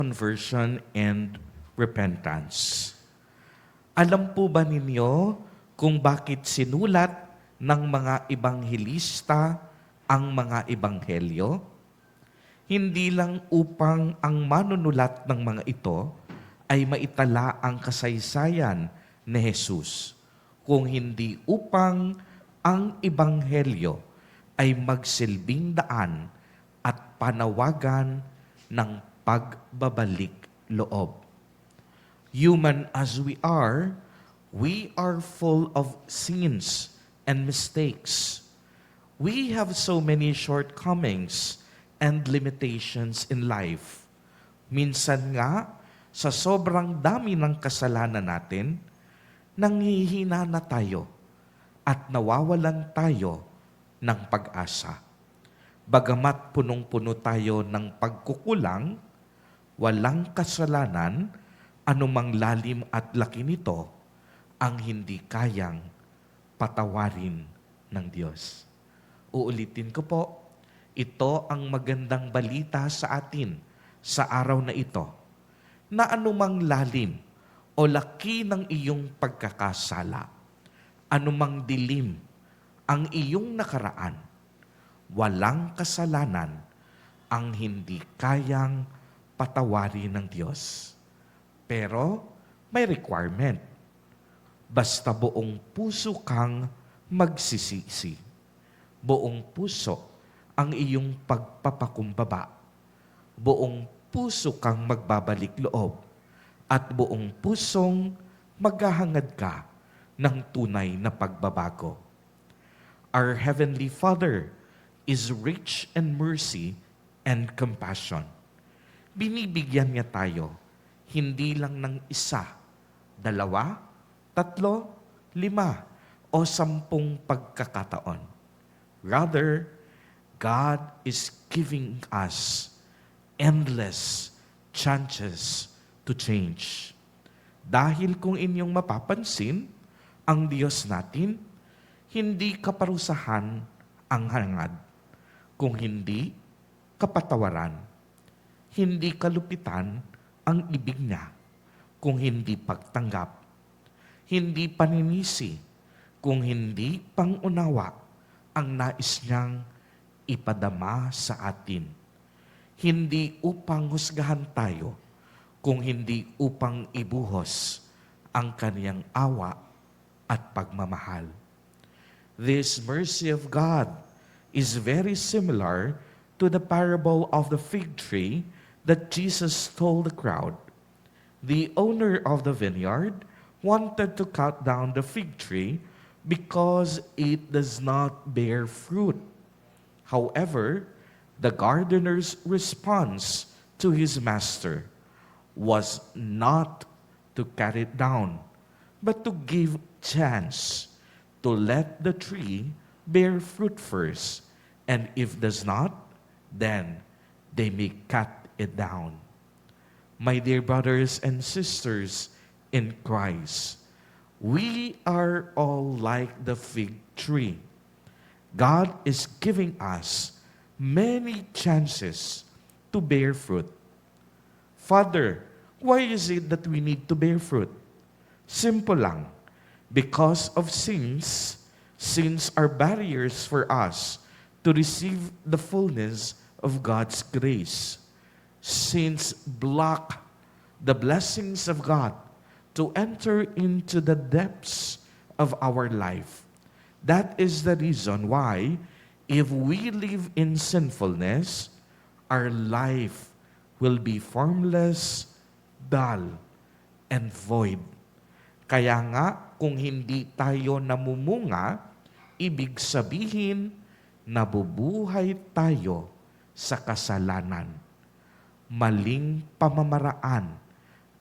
conversion and repentance. Alam po ba ninyo kung bakit sinulat ng mga ibanghilista ang mga ebanghelyo? Hindi lang upang ang manunulat ng mga ito ay maitala ang kasaysayan ni Jesus, kung hindi upang ang ebanghelyo ay magsilbing daan at panawagan ng pagbabalik loob. Human as we are full of sins and mistakes. We have so many shortcomings and limitations in life. Minsan nga, sa sobrang dami ng kasalanan natin, nanghihina na tayo at nawawalan tayo ng pag-asa. Bagamat punong-puno tayo ng pagkukulang, walang kasalanan, anumang lalim at laki nito, ang hindi kayang patawarin ng Diyos. Uulitin ko po, ito ang magandang balita sa atin sa araw na ito, na anumang lalim o laki ng iyong pagkakasala, anumang dilim ang iyong nakaraan, walang kasalanan ang hindi kayang patawarin ng Diyos. Pero may requirement. Basta buong puso kang magsisisi. Buong puso ang iyong pagpapakumbaba. Buong puso kang magbabalik loob. At buong pusong maghahangad ka ng tunay na pagbabago. Our Heavenly Father is rich in mercy and compassion. Binibigyan niya tayo, hindi lang ng isa, 2, 3, 5, o 10 pagkakataon. Rather, God is giving us endless chances to change. Dahil kung inyong mapapansin, ang Diyos natin, hindi kaparusahan ang hangad, kung hindi kapatawaran. Hindi kalupitan ang ibig niya, kung hindi pagtanggap. Hindi paninisi, kung hindi pangunawa ang nais niyang ipadama sa atin. Hindi upang husgahan tayo, kung hindi upang ibuhos ang kaniyang awa at pagmamahal. This mercy of God is very similar to the parable of the fig tree that Jesus told the crowd. The owner of the vineyard wanted to cut down the fig tree because it does not bear fruit. However, the gardener's response to his master was not to cut it down, but to give chance to let the tree bear fruit first, and if does not, then they may cut it down. My dear brothers and sisters in Christ, we are all like the fig tree. God is giving us many chances to bear fruit. Father, why is it that we need to bear fruit? Simple lang. Because of sins are barriers for us to receive the fullness of God's grace. Sins block the blessings of God to enter into the depths of our life. That is the reason why, if we live in sinfulness, our life will be formless, dull, and void. Kaya nga, kung hindi tayo namumunga, ibig sabihin, nabubuhay tayo sa kasalanan. Maling pamamaraan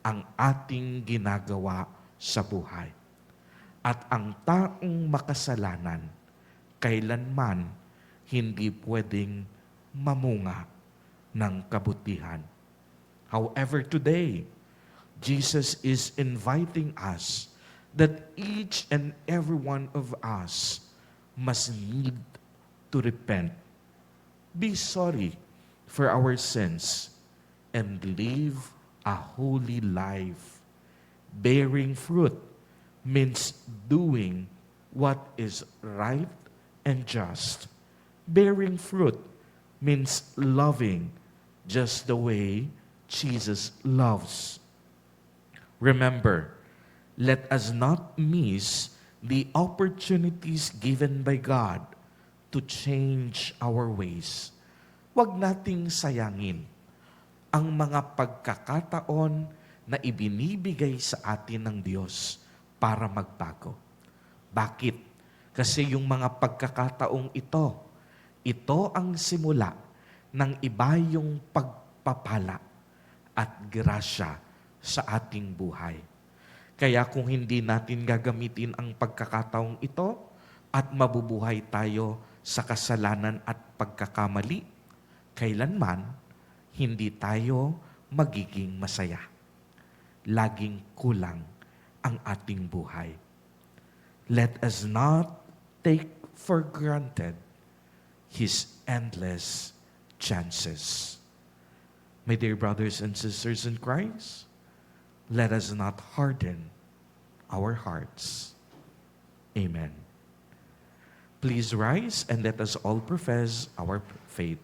ang ating ginagawa sa buhay. At ang taong makasalanan, kailanman hindi pwedeng mamunga ng kabutihan. However, today, Jesus is inviting us that each and every one of us must need to repent. Be sorry for our sins. and live a holy life. Bearing fruit means doing what is right and just. Bearing fruit means loving just the way Jesus loves. Remember, let us not miss the opportunities given by God to change our ways. Huwag nating sayangin ang mga pagkakataon na ibinibigay sa atin ng Diyos para magbago. Bakit? Kasi yung mga pagkakataong ito ang simula ng iba yung pagpapala at grasya sa ating buhay. Kaya kung hindi natin gagamitin ang pagkakataong ito at mabubuhay tayo sa kasalanan at pagkakamali, kailanman hindi tayo magiging masaya. Laging kulang ang ating buhay. Let us not take for granted His endless chances. My dear brothers and sisters in Christ, let us not harden our hearts. Amen. Please rise and let us all profess our faith.